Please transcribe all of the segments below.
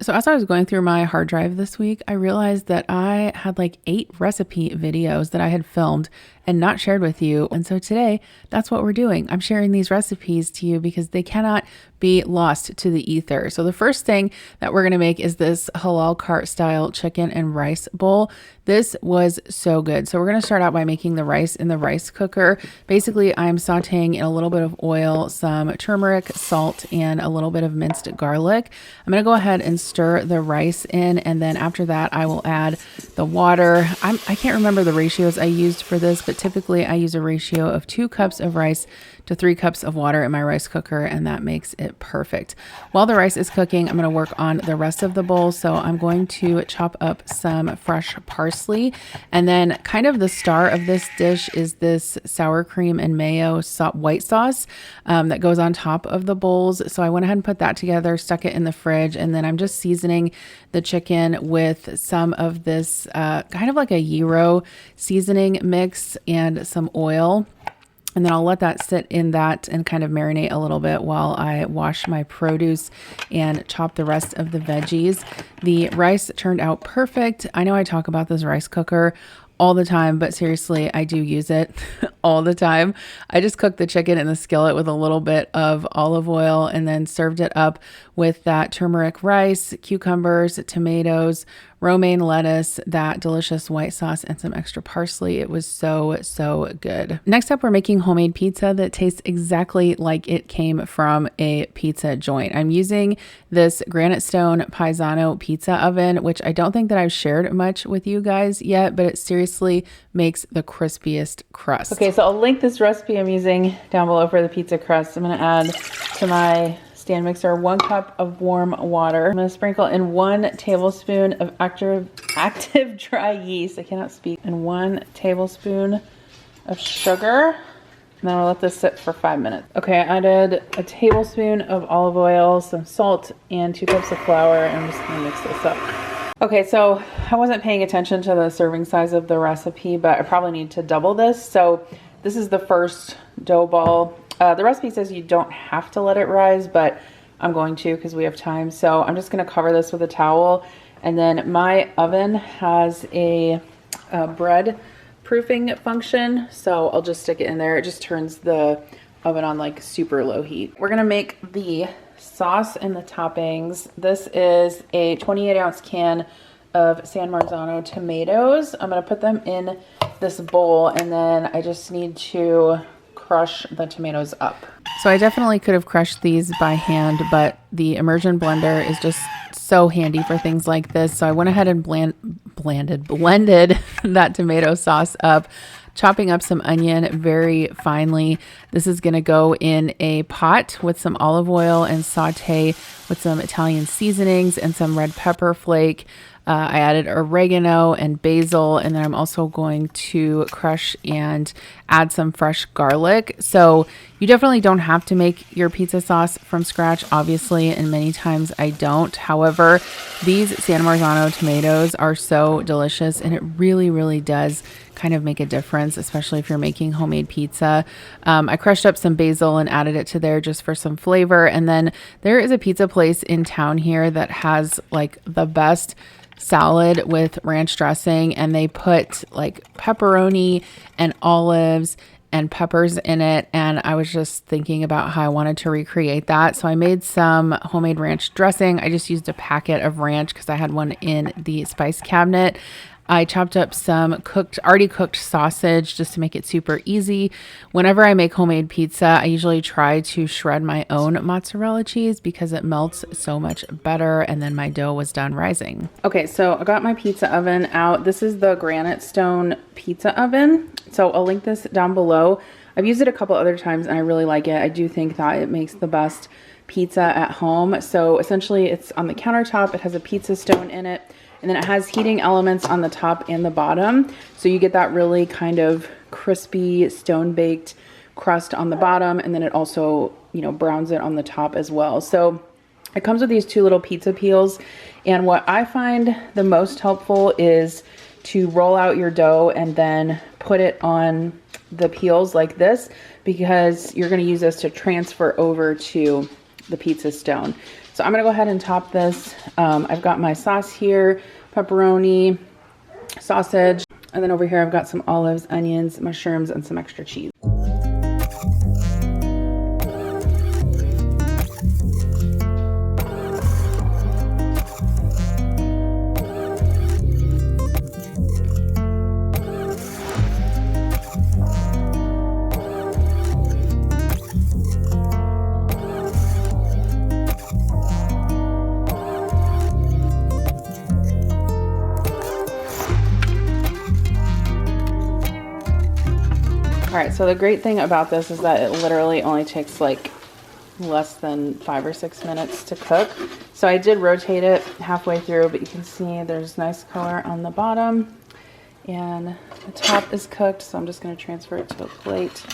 So as I was going through my hard drive this week, I realized that I had like 8 recipe videos that I had filmed and not shared with you. And so today, that's what we're doing. I'm sharing these recipes to you because they cannot be lost to the ether. So the first thing that we're going to make is this halal cart style chicken and rice bowl. This was so good. So we're going to start out by making the rice in the rice cooker. Basically, I'm sauteing in a little bit of oil, some turmeric, salt, and a little bit of minced garlic. I'm going to go ahead and stir the rice in, and then after that, I will add the water. I can't remember the ratios I used for this, but typically I use a ratio of 2 cups of rice to 3 cups of water in my rice cooker, and that makes it perfect. While the rice is cooking, I'm going to work on the rest of the bowl. So I'm going to chop up some fresh parsley, and then kind of the star of this dish is this sour cream and mayo white sauce that goes on top of the bowls. So I went ahead and put that together, stuck it in the fridge, and then I'm just seasoning the chicken with some of this kind of like a gyro seasoning mix and some oil. And then I'll let that sit in that and kind of marinate a little bit while I wash my produce and chop the rest of the veggies. The rice turned out perfect. I know I talk about this rice cooker all the time, but seriously, I do use it all the time. I just cooked the chicken in the skillet with a little bit of olive oil and then served it up with that turmeric rice, cucumbers, tomatoes, romaine lettuce, that delicious white sauce, and some extra parsley. It was so, so good. Next up, we're making homemade pizza that tastes exactly like it came from a pizza joint. I'm using this granite stone Paisano pizza oven, which I don't think that I've shared much with you guys yet, but it seriously makes the crispiest crust. Okay, so I'll link this recipe I'm using down below for the pizza crust. I'm gonna add to my stand mixer 1 cup of warm water. I'm going to sprinkle in 1 tablespoon of active dry yeast. I cannot speak. And 1 tablespoon of sugar. And then I'll let this sit for 5 minutes. Okay, I added a tablespoon of olive oil, some salt, and 2 cups of flour. And I'm just going to mix this up. Okay, so I wasn't paying attention to the serving size of the recipe, but I probably need to double this. So this is the first dough ball. The recipe says you don't have to let it rise, but I'm going to because we have time. So I'm just going to cover this with a towel. And then my oven has a bread proofing function. So I'll just stick it in there. It just turns the oven on like super low heat. We're going to make the sauce and the toppings. This is a 28-ounce can of San Marzano tomatoes. I'm going to put them in this bowl, and then I just need to crush the tomatoes up. So I definitely could have crushed these by hand, but the immersion blender is just so handy for things like this. So I went ahead and blended that tomato sauce up, chopping up some onion very finely. This is going to go in a pot with some olive oil and saute with some Italian seasonings and some red pepper flake. I added oregano and basil, and then I'm also going to crush and add some fresh garlic. So you definitely don't have to make your pizza sauce from scratch, obviously, and many times I don't. However, these San Marzano tomatoes are so delicious, and it really, really does kind of make a difference, especially if you're making homemade pizza. I crushed up some basil and added it to there just for some flavor. And then there is a pizza place in town here that has like the best salad with ranch dressing, and they put like pepperoni and olives and peppers in it, and I was just thinking about how I wanted to recreate that. So I made some homemade ranch dressing. I just used a packet of ranch because I had one in the spice cabinet. I chopped up some already cooked sausage just to make it super easy. Whenever I make homemade pizza, I usually try to shred my own mozzarella cheese because it melts so much better. And then my dough was done rising. Okay, so I got my pizza oven out. This is the granite stone pizza oven. So I'll link this down below. I've used it a couple other times and I really like it. I do think that it makes the best pizza at home. So essentially it's on the countertop. It has a pizza stone in it. And then it has heating elements on the top and the bottom. So you get that really kind of crispy stone baked crust on the bottom. And then it also, you know, browns it on the top as well. So it comes with these 2 little pizza peels. And what I find the most helpful is to roll out your dough and then put it on the peels like this, because you're going to use this to transfer over to the pizza stone. So I'm gonna go ahead and top this. I've got my sauce here, pepperoni, sausage, and then over here I've got some olives, onions, mushrooms, and some extra cheese. All right, so the great thing about this is that it literally only takes like less than 5 or 6 minutes to cook. So I did rotate it halfway through, but you can see there's nice color on the bottom and the top is cooked. So I'm just going to transfer it to a plate.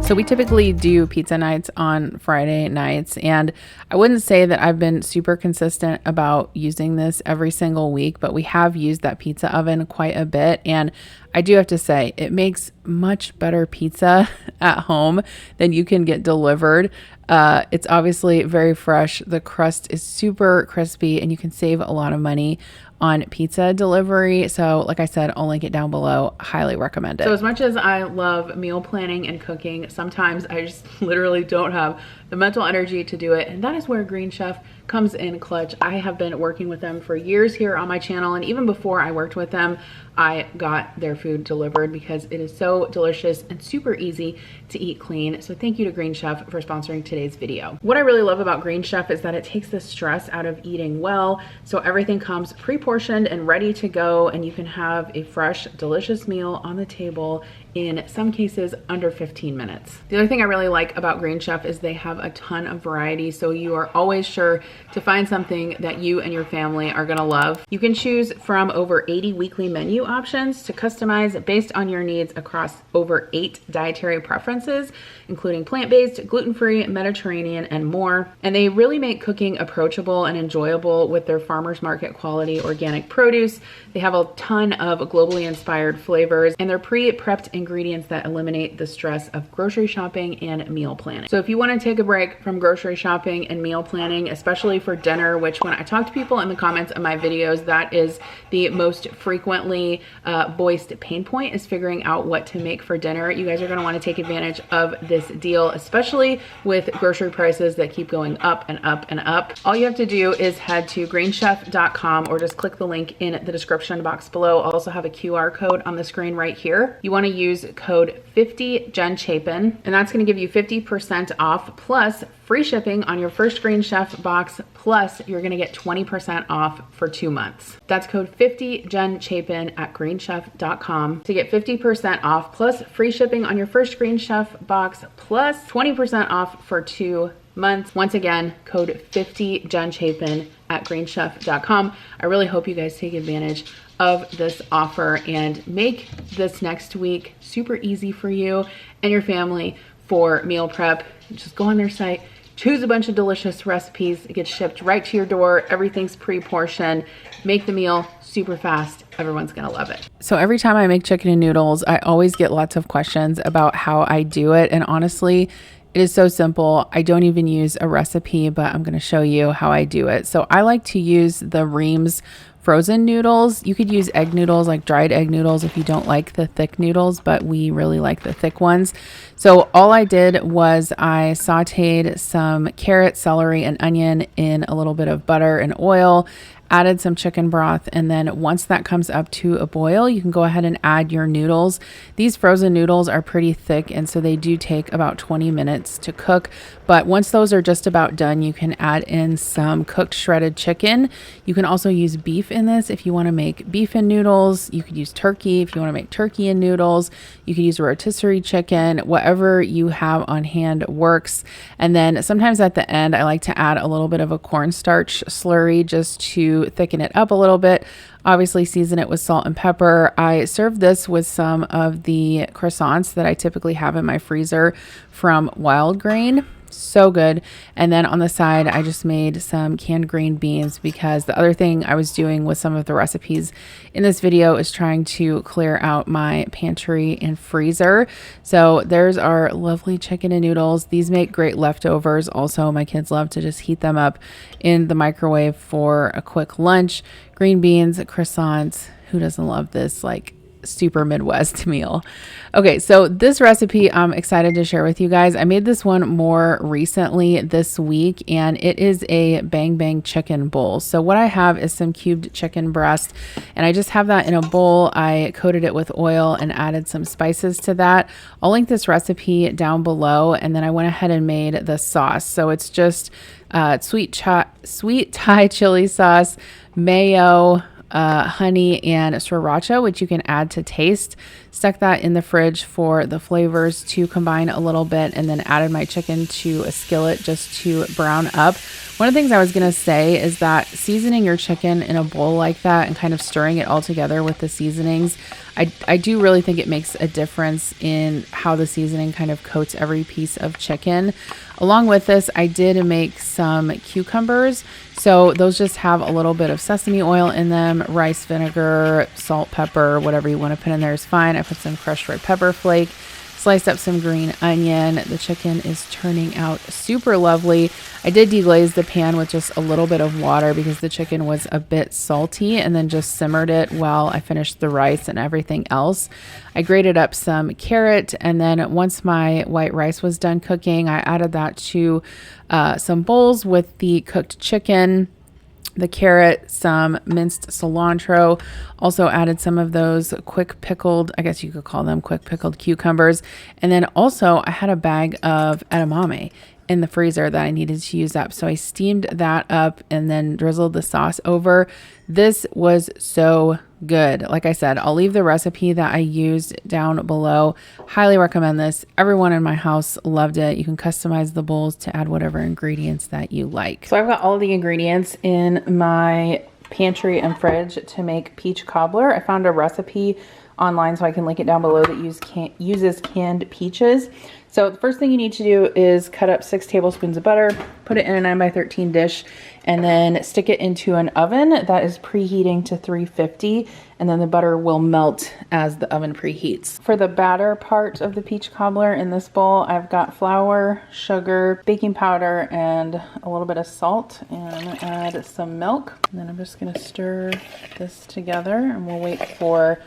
So we typically do pizza nights on Friday nights, and I wouldn't say that I've been super consistent about using this every single week, but we have used that pizza oven quite a bit, and I do have to say it makes much better pizza at home than you can get delivered. It's obviously very fresh. The crust is super crispy, and you can save a lot of money on pizza delivery. So like I said, I'll link it down below. Highly recommend it. So as much as I love meal planning and cooking, sometimes I just literally don't have the mental energy to do it. And that is where Green Chef comes in clutch. I have been working with them for years here on my channel. And even before I worked with them, I got their food delivered because it is so delicious and super easy to eat clean. So thank you to Green Chef for sponsoring today's video. What I really love about Green Chef is that it takes the stress out of eating well. So everything comes pre-portioned and ready to go, and you can have a fresh, delicious meal on the table in some cases under 15 minutes. The other thing I really like about Green Chef is they have a ton of variety, so you are always sure to find something that you and your family are gonna love. You can choose from over 80 weekly menu options to customize based on your needs across over 8 dietary preferences, including plant-based, gluten-free, Mediterranean, and more. And they really make cooking approachable and enjoyable with their farmers market quality organic produce. They have a ton of globally inspired flavors, and they're pre-prepped ingredients that eliminate the stress of grocery shopping and meal planning. So if you want to take a break from grocery shopping and meal planning, especially for dinner, which when I talk to people in the comments of my videos, that is the most frequently voiced pain point, is figuring out what to make for dinner. You guys are going to want to take advantage of this deal, especially with grocery prices that keep going up and up and up. All you have to do is head to greenchef.com or just click the link in the description box below. I'll also have a QR code on the screen right here. You want to use code 50JenChapin, and that's going to give you 50% off plus free shipping on your first Green Chef box, plus you're going to get 20% off for 2 months. That's code 50JenChapin at greenchef.com to get 50% off plus free shipping on your first Green Chef box, plus 20% off for 2 months. Once again, code 50JenChapin at greenchef.com. I really hope you guys take advantage of this offer and make this next week super easy for you and your family for meal prep. Just go on their site, choose a bunch of delicious recipes. It gets shipped right to your door. Everything's pre-portioned. Make the meal super fast. Everyone's gonna love it. So every time I make chicken and noodles, I always get lots of questions about how I do it. And honestly, it is so simple. I don't even use a recipe, but I'm gonna show you how I do it. So I like to use the Reams frozen noodles. You could use egg noodles, like dried egg noodles, if you don't like the thick noodles, but we really like the thick ones. So all I did was I sauteed some carrot, celery, and onion in a little bit of butter and oil, added some chicken broth, and then once that comes up to a boil, you can go ahead and add your noodles. These frozen noodles are pretty thick, and so they do take about 20 minutes to cook. But once those are just about done, you can add in some cooked shredded chicken. You can also use beef in this if you want to make beef in noodles. You could use turkey if you want to make turkey in noodles. You could use a rotisserie chicken. Whatever you have on hand works. And then sometimes at the end, I like to add a little bit of a cornstarch slurry just to thicken it up a little bit. Obviously season it with salt and pepper. I serve this with some of the croissants that I typically have in my freezer from Wild Grain. So good. And then on the side, I just made some canned green beans because the other thing I was doing with some of the recipes in this video is trying to clear out my pantry and freezer. So there's our lovely chicken and noodles. These make great leftovers. Also, my kids love to just heat them up in the microwave for a quick lunch. Green beans, croissants. Who doesn't love this like super Midwest meal? Okay, so this recipe I'm excited to share with you guys. I made this one more recently this week, and it is a bang bang chicken bowl. So what I have is some cubed chicken breast, and I just have that in a bowl. I coated it with oil and added some spices to that. I'll link this recipe down below, and then I went ahead and made the sauce. So it's just sweet Thai chili sauce, mayo, honey, and sriracha, which you can add to taste. Stuck that in the fridge for the flavors to combine a little bit, and then added my chicken to a skillet just to brown up. One of the things I was going to say is that seasoning your chicken in a bowl like that and kind of stirring it all together with the seasonings, I do really think it makes a difference in how the seasoning kind of coats every piece of chicken. Along with this, I did make some cucumbers. So those just have a little bit of sesame oil in them, rice vinegar, salt, pepper, whatever you want to put in there is fine. I put some crushed red pepper flake, sliced up some green onion. The chicken is turning out super lovely. I did deglaze the pan with just a little bit of water because the chicken was a bit salty, and then just simmered it while I finished the rice and everything else. I grated up some carrot, and then once my white rice was done cooking, I added that to some bowls with the cooked chicken, the carrot, some minced cilantro. Also added some of those quick pickled, I guess you could call them quick pickled cucumbers. And then also I had a bag of edamame in the freezer that I needed to use up. So I steamed that up and then drizzled the sauce over. This was so good. Like I said, I'll leave the recipe that I used down below. Highly recommend this. Everyone in my house loved it. You can customize the bowls to add whatever ingredients that you like. So I've got all of the ingredients in my pantry and fridge to make peach cobbler. I found a recipe online, so I can link it down below, that uses canned peaches. So the first thing you need to do is cut up 6 tablespoons of butter, put it in a 9x13 dish, and then stick it into an oven that is preheating to 350, and then the butter will melt as the oven preheats. For the batter part of the peach cobbler in this bowl, I've got flour, sugar, baking powder, and a little bit of salt, and I'm gonna add some milk. And then I'm just gonna stir this together, and we'll wait for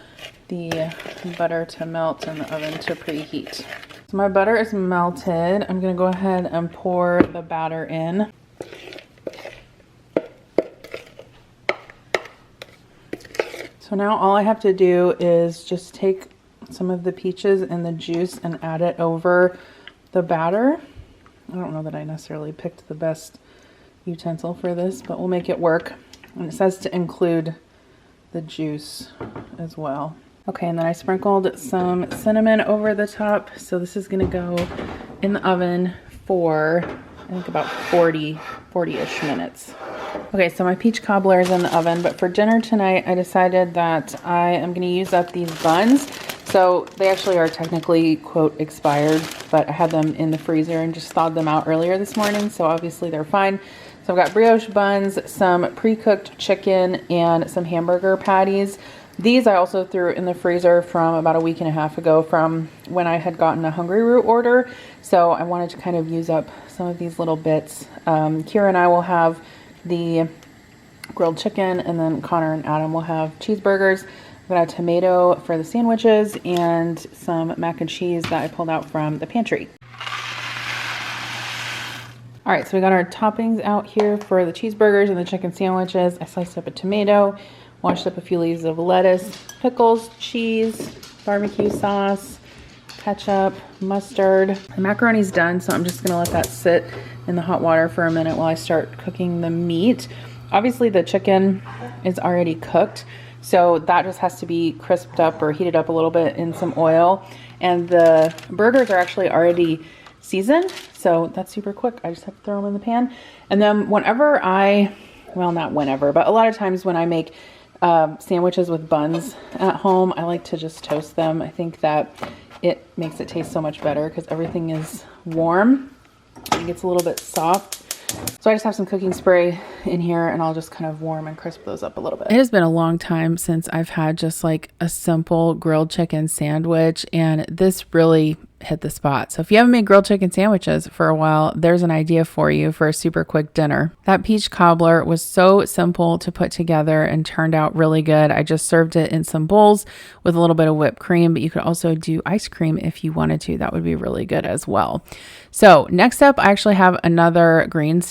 the butter to melt and the oven to preheat. So my butter is melted. I'm gonna go ahead and pour the batter in. So now all I have to do is just take some of the peaches and the juice and add it over the batter. I don't know that I necessarily picked the best utensil for this, but we'll make it work. And it says to include the juice as well. Okay, and then I sprinkled some cinnamon over the top. So this is gonna go in the oven for, I think, about 40-ish minutes. Okay, so my peach cobbler is in the oven, but for dinner tonight, I decided that I am gonna use up these buns. So they actually are technically, quote, expired, but I had them in the freezer and just thawed them out earlier this morning, so obviously they're fine. So I've got brioche buns, some pre-cooked chicken, and some hamburger patties. These I also threw in the freezer from about a week and a half ago from when I had gotten a Hungry Root order. So I wanted to kind of use up some of these little bits. Kira and I will have the grilled chicken, and then Connor and Adam will have cheeseburgers. I've got a tomato for the sandwiches and some mac and cheese that I pulled out from the pantry. All right, so we got our toppings out here for the cheeseburgers and the chicken sandwiches. I sliced up a tomato, washed up a few leaves of lettuce, pickles, cheese, barbecue sauce, ketchup, mustard. The macaroni's done, so I'm just gonna let that sit in the hot water for a minute while I start cooking the meat. Obviously the chicken is already cooked, so that just has to be crisped up or heated up a little bit in some oil. And the burgers are actually already seasoned, so that's super quick. I just have to throw them in the pan. And then whenever well, not whenever, but a lot of times when I make sandwiches with buns at home, I like to just toast them. I think that it makes it taste so much better because everything is warm. It gets a little bit soft. So I just have some cooking spray in here and I'll just kind of warm and crisp those up a little bit. It has been a long time since I've had just like a simple grilled chicken sandwich, and this really hit the spot. So if you haven't made grilled chicken sandwiches for a while, there's an idea for you for a super quick dinner. That peach cobbler was so simple to put together and turned out really good. I just served it in some bowls with a little bit of whipped cream, but you could also do ice cream if you wanted to. That would be really good as well. So next up, I actually have another green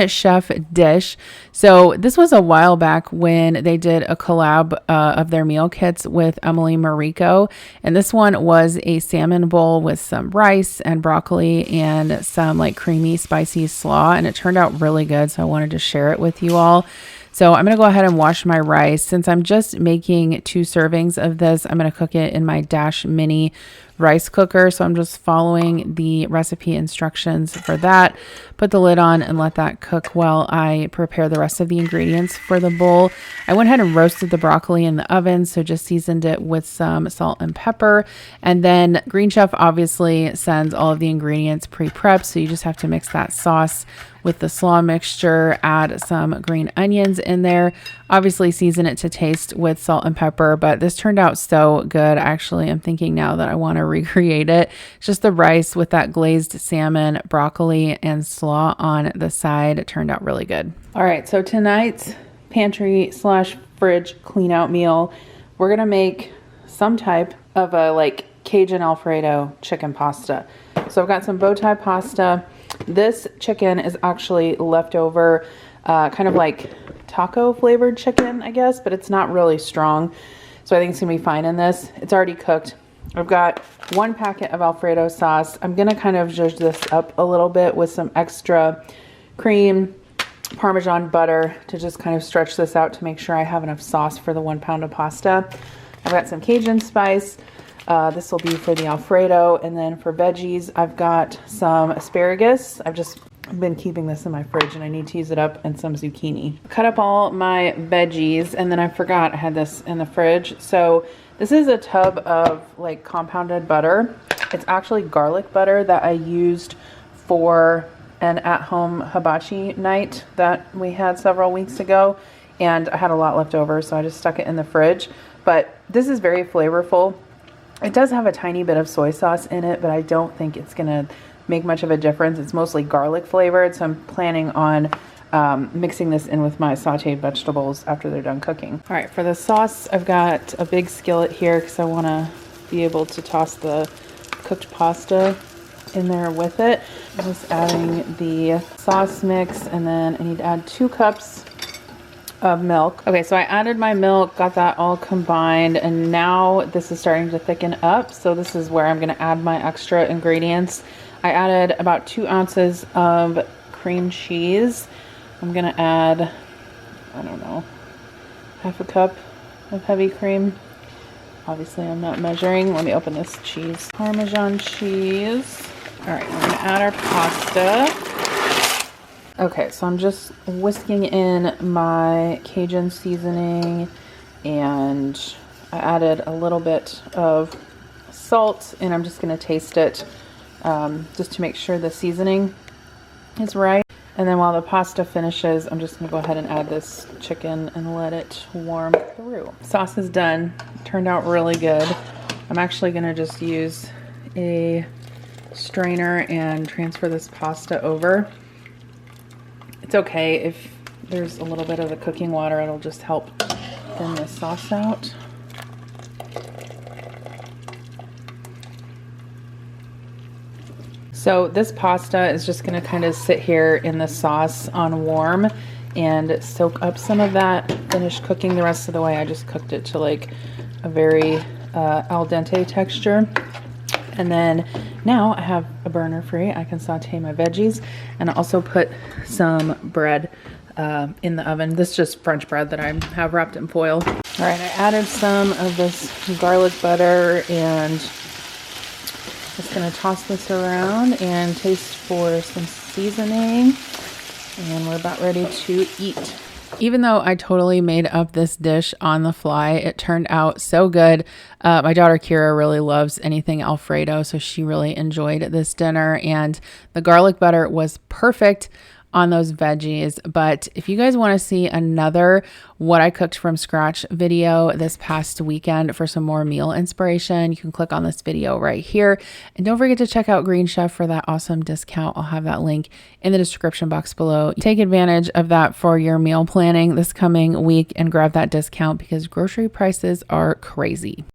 chef dish. So this was a while back when they did a collab of their meal kits with Emily Mariko. And this one was a salmon bowl with some rice and broccoli and some like creamy, spicy slaw. And it turned out really good. So I wanted to share it with you all. So I'm going to go ahead and wash my rice. Since I'm just making 2 servings of this, I'm going to cook it in my Dash Mini rice cooker. So I'm just following the recipe instructions for that. Put the lid on and let that cook while I prepare the rest of the ingredients for the bowl. I went ahead and roasted the broccoli in the oven, so just seasoned it with some salt and pepper. And then Green Chef obviously sends all of the ingredients pre-prepped, so you just have to mix that sauce with the slaw mixture, add some green onions in there, obviously season it to taste with salt and pepper, but this turned out so good. Actually, I'm thinking now that I want to recreate it. It's just the rice with that glazed salmon, broccoli, and slaw on the side. It turned out really good. All right, so tonight's pantry / fridge clean out meal, we're gonna make some type of a like Cajun Alfredo chicken pasta. So I've got some bow tie pasta. This chicken is actually leftover, kind of like taco flavored chicken, I guess, but it's not really strong. So I think it's gonna be fine in this. It's already cooked. I've got 1 packet of Alfredo sauce. I'm gonna kind of zhuzh this up a little bit with some extra cream, Parmesan butter to just kind of stretch this out to make sure I have enough sauce for the 1 pound of pasta. I've got some Cajun spice. This will be for the Alfredo. And then for veggies, I've got some asparagus. I've been keeping this in my fridge and I need to use it up, and some zucchini. Cut up all my veggies, and then I forgot I had this in the fridge. So this is a tub of like compounded butter. It's actually garlic butter that I used for an at-home hibachi night that we had several weeks ago, and I had a lot left over, so I just stuck it in the fridge. But this is very flavorful. It does have a tiny bit of soy sauce in it, but I don't think it's gonna make much of a difference. It's mostly garlic flavored, so I'm planning on mixing this in with my sauteed vegetables after they're done cooking. All right, for the sauce, I've got a big skillet here because I want to be able to toss the cooked pasta in there with it. I'm just adding the sauce mix, and then I need to add 2 cups of milk. Okay, so I added my milk, got that all combined, and now this is starting to thicken up. So this is where I'm going to add my extra ingredients. I added about 2 ounces of cream cheese. I'm going to add, I don't know, half a cup of heavy cream. Obviously, I'm not measuring. Let me open this cheese. Parmesan cheese. All right, we're going to add our pasta. Okay, so I'm just whisking in my Cajun seasoning, and I added a little bit of salt, and I'm just going to taste it just to make sure the seasoning is right. And then while the pasta finishes, I'm just going to go ahead and add this chicken and let it warm through. Sauce is done. Turned out really good. I'm actually going to just use a strainer and transfer this pasta over. It's okay if there's a little bit of the cooking water. It'll just help thin the sauce out. So this pasta is just going to kind of sit here in the sauce on warm and soak up some of that. Finish cooking the rest of the way. I just cooked it to like a very al dente texture. And then now I have a burner free. I can saute my veggies, and I also put some bread in the oven. This is just French bread that I have wrapped in foil. All right, I added some of this garlic butter, and just gonna toss this around and taste for some seasoning. And we're about ready to eat. Even though I totally made up this dish on the fly, it turned out so good. My daughter Kira really loves anything Alfredo, so she really enjoyed this dinner, and the garlic butter was perfect on those veggies. But if you guys want to see another what I cooked from scratch video this past weekend for some more meal inspiration, you can click on this video right here. And don't forget to check out Green Chef for that awesome discount. I'll have that link in the description box below. Take advantage of that for your meal planning this coming week and grab that discount because grocery prices are crazy.